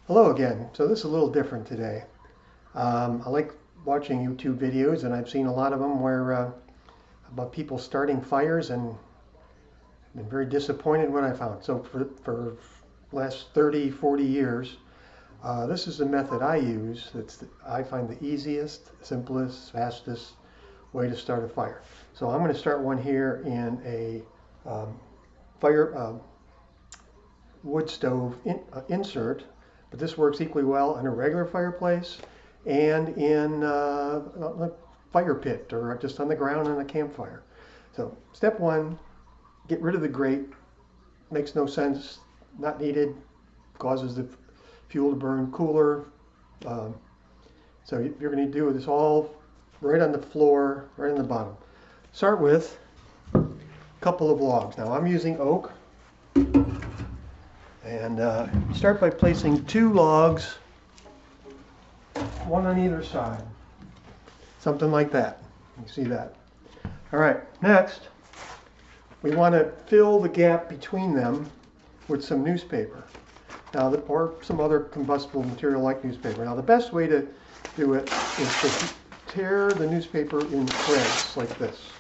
Hello again. So this is a little different today. I like watching YouTube videos, and I've seen a lot of them where about people starting fires, and been very disappointed when I found. So for last 30, 40 years, this is the method I use. I find the easiest, simplest, fastest way to start a fire. So I'm going to start one here in a fire wood stove insert. But this works equally well in a regular fireplace and in a fire pit or just on the ground on a campfire. So step one, get rid of the grate. Makes no sense, not needed, causes the fuel to burn cooler. So you're going to do this all right on the floor, right on the bottom. Start with a couple of logs. Now I'm using oak. And start by placing 2 logs, one on either side. Something like that. You see that. All right, next, we want to fill the gap between them with some newspaper. Now, or some other combustible material like newspaper. Now, the best way to do it is to tear the newspaper in threads like this.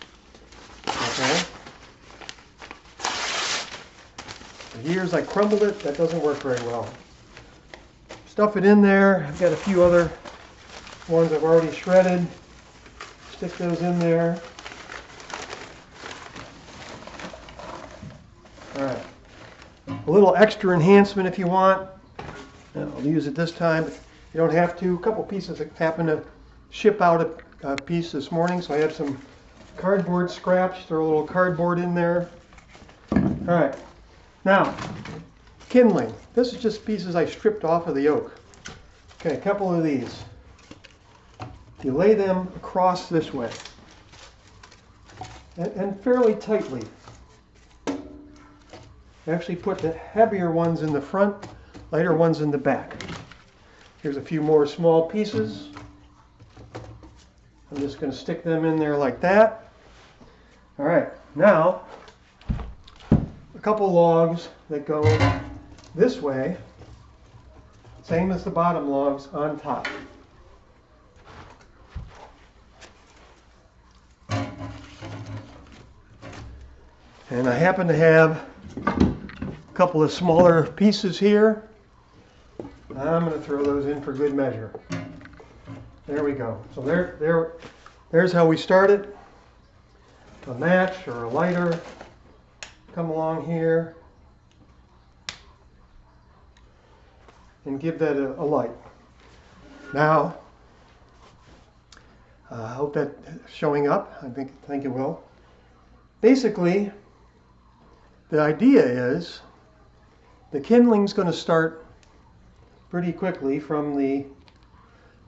Okay? For years I crumbled it, that doesn't work very well. Stuff it in there. I've got a few other ones I've already shredded. Stick those in there. Alright. A little extra enhancement if you want. I'll use it this time. You don't have to. A couple pieces that happened to ship out a piece this morning, so I have some cardboard scraps. Throw a little cardboard in there. Alright. Now, kindling. This is just pieces I stripped off of the oak. Okay, a couple of these. You lay them across this way, and fairly tightly. Actually put the heavier ones in the front, lighter ones in the back. Here's a few more small pieces. I'm just going to stick them in there like that. All right, now, couple logs that go this way, same as the bottom logs on top. And I happen to have a couple of smaller pieces here. I'm going to throw those in for good measure. There we go. So there's how we start it. A match or a lighter. Come along here and give that a light. Now, I hope that's showing up. I think it will. Basically, the idea is the kindling's going to start pretty quickly from the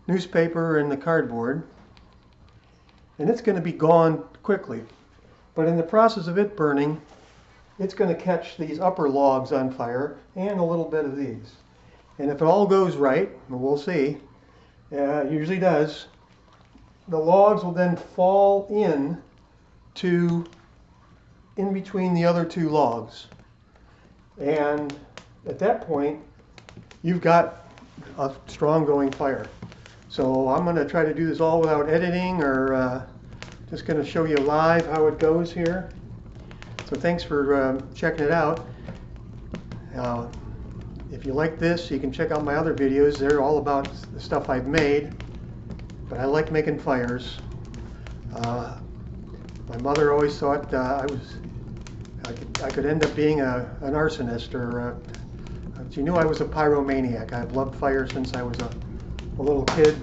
newspaper and the cardboard, and it's going to be gone quickly. But in the process of it burning, it's going to catch these upper logs on fire and a little bit of these. And if it all goes right, and we'll see, it usually does, the logs will then fall in between the other 2 logs. And at that point, you've got a strong going fire. So I'm going to try to do this all without editing, or just going to show you live how it goes here. So thanks for checking it out. If you like this, you can check out my other videos. They're all about the stuff I've made. But I like making fires. My mother always thought I could end up being an arsonist, or she knew I was a pyromaniac. I've loved fire since I was a little kid.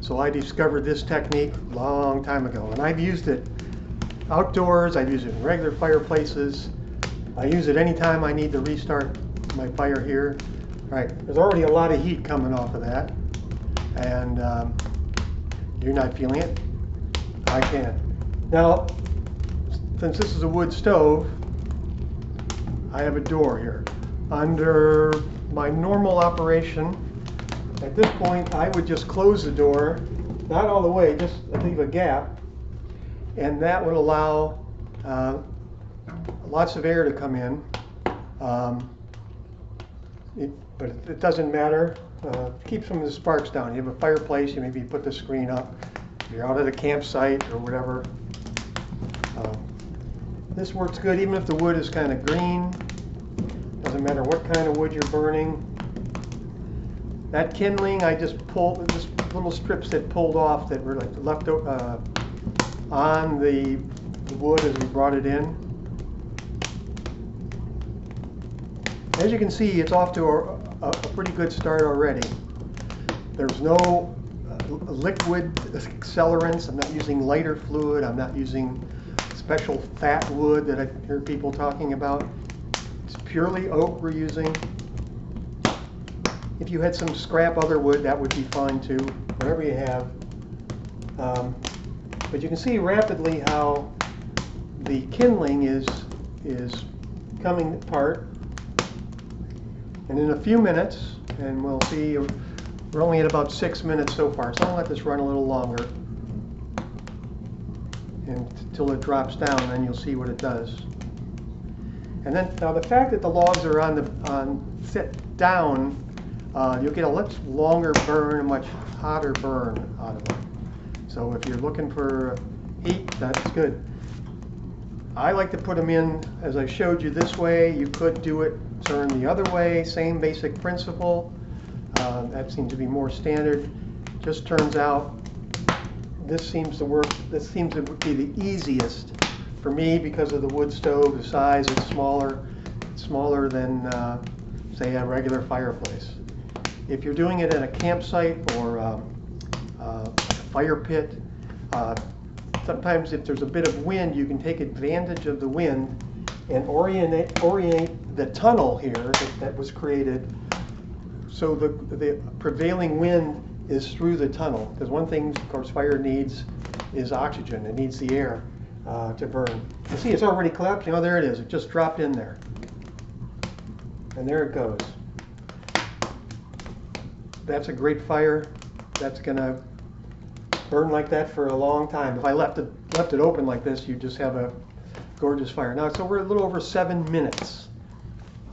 So I discovered this technique a long time ago, and I've used it outdoors. I've used it in regular fireplaces. I use it anytime I need to restart my fire here. All right, there's already a lot of heat coming off of that, and you're not feeling it. I can. Now, since this is a wood stove, I have a door here. Under my normal operation, at this point, I would just close the door, not all the way, just leave a gap, and that would allow lots of air to come in. but it doesn't matter. Keeps some of the sparks down. You have a fireplace, you maybe put the screen up. You're out at a campsite or whatever. This works good even if the wood is kind of green. Doesn't matter what kind of wood you're burning. That kindling, I just pulled just little strips that pulled off that were like left on the wood as we brought it in. As you can see, it's off to a pretty good start already. There's no liquid accelerants. I'm not using lighter fluid. I'm not using special fat wood that I hear people talking about. It's purely oak we're using. If you had some scrap other wood, that would be fine too, whatever you have. But you can see rapidly how the kindling is coming apart. And in a few minutes, and we'll see, we're only at about 6 minutes so far, so I'll let this run a little longer until it drops down, and then you'll see what it does. And then, now the fact that the logs are set down, you'll get a much longer burn, a much hotter burn out of them. So if you're looking for heat, that's good. I like to put them in, as I showed you this way. You could do it turn the other way, same basic principle. That seems to be more standard. Just turns out this seems to work. This seems to be the easiest for me because of the wood stove, the size. It's smaller than say a regular fireplace. If you're doing it at a campsite or a fire pit, sometimes if there's a bit of wind, you can take advantage of the wind and orient the tunnel here that was created so the prevailing wind is through the tunnel. Because one thing, of course, fire needs is oxygen. It needs the air to burn. You see, it's already collapsing. Oh, there it is. It just dropped in there. And there it goes. That's a great fire. That's going to burn like that for a long time. If I left it open like this, you just have a gorgeous fire. Now, so we're a little over 7 minutes.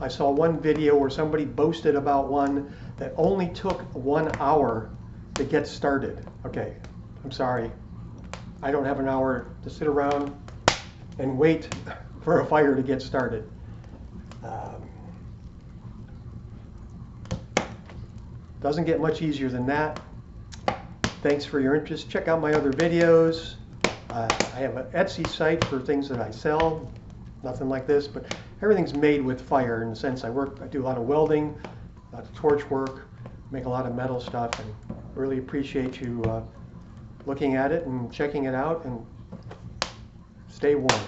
I saw one video where somebody boasted about one that only took 1 hour to get started. Okay, I'm sorry. I don't have an hour to sit around and wait for a fire to get started. Doesn't get much easier than that. Thanks for your interest. Check out my other videos. I have an Etsy site for things that I sell. Nothing like this, but everything's made with fire in the sense I do a lot of welding, a lot of torch work, make a lot of metal stuff, and really appreciate you looking at it and checking it out, and stay warm.